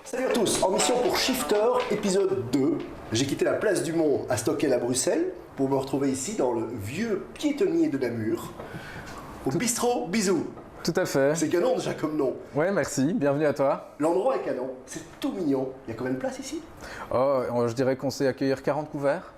Salut à tous, en mission pour Shifter, épisode 2. J'ai quitté la place du Mont à Stockel à Bruxelles pour me retrouver ici dans le vieux piétonnier de Namur, au bistrot Bisou. Tout à fait. C'est canon déjà comme nom. Ouais, merci, bienvenue à toi. L'endroit est canon, c'est tout mignon. Il y a combien de place ici? Oh, je dirais qu'on sait accueillir 40 couverts.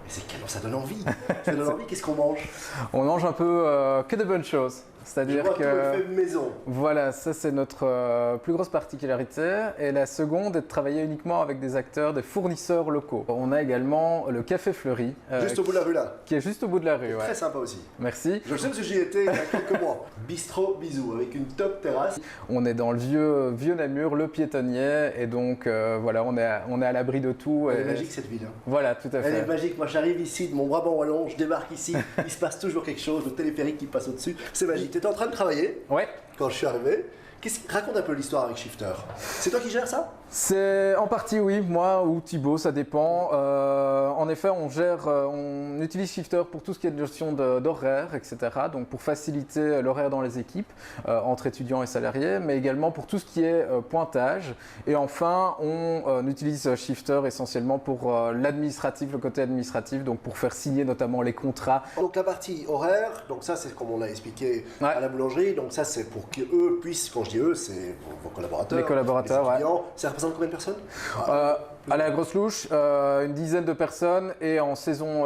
Mais c'est canon, ça donne envie. Ça donne envie, qu'est-ce qu'on mange? On mange un peu que de bonnes choses. C'est-à-dire tout est fait maison. Voilà, ça c'est notre plus grosse particularité. Et la seconde est de travailler uniquement avec des acteurs, des fournisseurs locaux. On a également le Café Fleuri. Juste au bout de la rue là. Qui est juste au bout de la rue, ouais. Très sympa aussi. Merci. Je sais parce que j'y étais il y a quelques mois. Bistrot Bisou avec une top terrasse. On est dans le vieux Namur, le piétonnier. Et donc voilà, on est à l'abri de tout. Elle est magique cette ville. Hein. Voilà, tout à fait. Elle est magique. Moi j'arrive ici de mon Brabant wallon, je débarque ici, il se passe toujours quelque chose, le téléphérique qui passe au-dessus. C'est magique. Tu étais en train de travailler Ouais. quand je suis arrivé. Raconte un peu l'histoire avec Shifter. C'est toi qui gères ça? C'est en partie oui, moi ou Thibaut, ça dépend. En effet, on utilise Shifter pour tout ce qui est de gestion d'horaire, etc. Donc pour faciliter l'horaire dans les équipes, entre étudiants et salariés, mais également pour tout ce qui est pointage. Et enfin, on utilise Shifter essentiellement pour l'administratif, le côté administratif, donc pour faire signer notamment les contrats. Donc la partie horaire, donc ça c'est comme on l'a expliqué à la boulangerie, donc ça c'est pour qu'eux puissent, quand je dis eux, c'est vos collaborateurs, les collaborateurs, les étudiants. ouais. Ça représente combien de personnes? À la grosse louche, une dizaine de personnes et en saison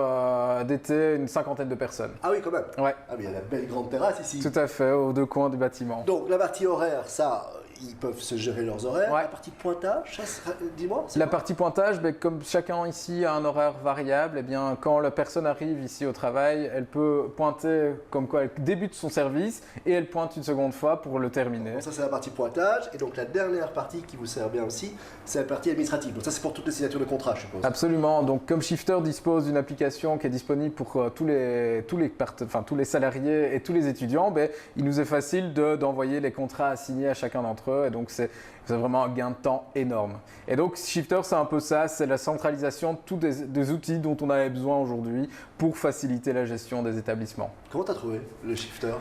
d'été, une cinquantaine de personnes. Ah oui, quand même. Ouais. Ah mais il y a la belle grande terrasse ici. Tout à fait, aux deux coins du bâtiment. Donc la partie horaire, ça, ils peuvent se gérer leurs horaires. Ouais. La partie pointage, ça, dis-moi. La partie pointage, comme chacun ici a un horaire variable, eh bien, quand la personne arrive ici au travail, elle peut pointer comme quoi elle débute son service et elle pointe une seconde fois pour le terminer. Donc ça c'est la partie pointage. Et donc la dernière partie qui vous sert bien aussi, c'est la partie administrative. Donc ça c'est pour toutes les signatures de contrat, je suppose. Absolument. Donc comme Shifter dispose d'une application qui est disponible pour tous les salariés et tous les étudiants, il nous est facile d'envoyer les contrats à signer à chacun d'entre eux. Et donc c'est vraiment un gain de temps énorme. Et donc Shifter c'est un peu ça, c'est la centralisation de tous des outils dont on avait besoin aujourd'hui pour faciliter la gestion des établissements. Comment tu as trouvé le Shifter?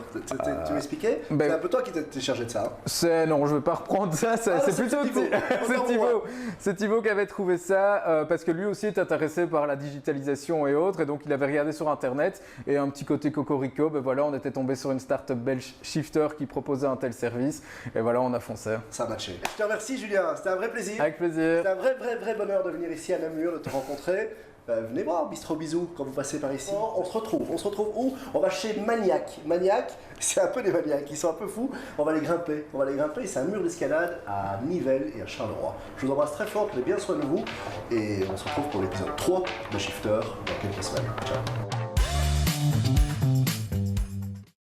Tu m'expliquais? C'est un peu toi qui t'es chargé de ça. Non, je ne vais pas reprendre ça, c'est plutôt Thibaut. C'est Thibaut qui avait trouvé ça parce que lui aussi est intéressé par la digitalisation et autres, et donc il avait regardé sur internet et un petit côté cocorico, voilà, on était tombé sur une start-up belge Shifter qui proposait un tel service et voilà, on a foncé. Ça a matché. Je te remercie Julien, c'était un vrai plaisir. Avec plaisir. C'est un vrai bonheur de venir ici à Namur, de te rencontrer. Venez voir Bistrot Bisou quand vous passez par ici. On se retrouve où? On va chez Maniac. Maniac, c'est un peu des maniaques, ils sont un peu fous. On va les grimper, c'est un mur d'escalade à Nivelles et à Charleroi. Je vous embrasse très fort, prenez bien soin de vous et on se retrouve pour l'épisode 3 de Shifter dans quelques semaines. Ciao.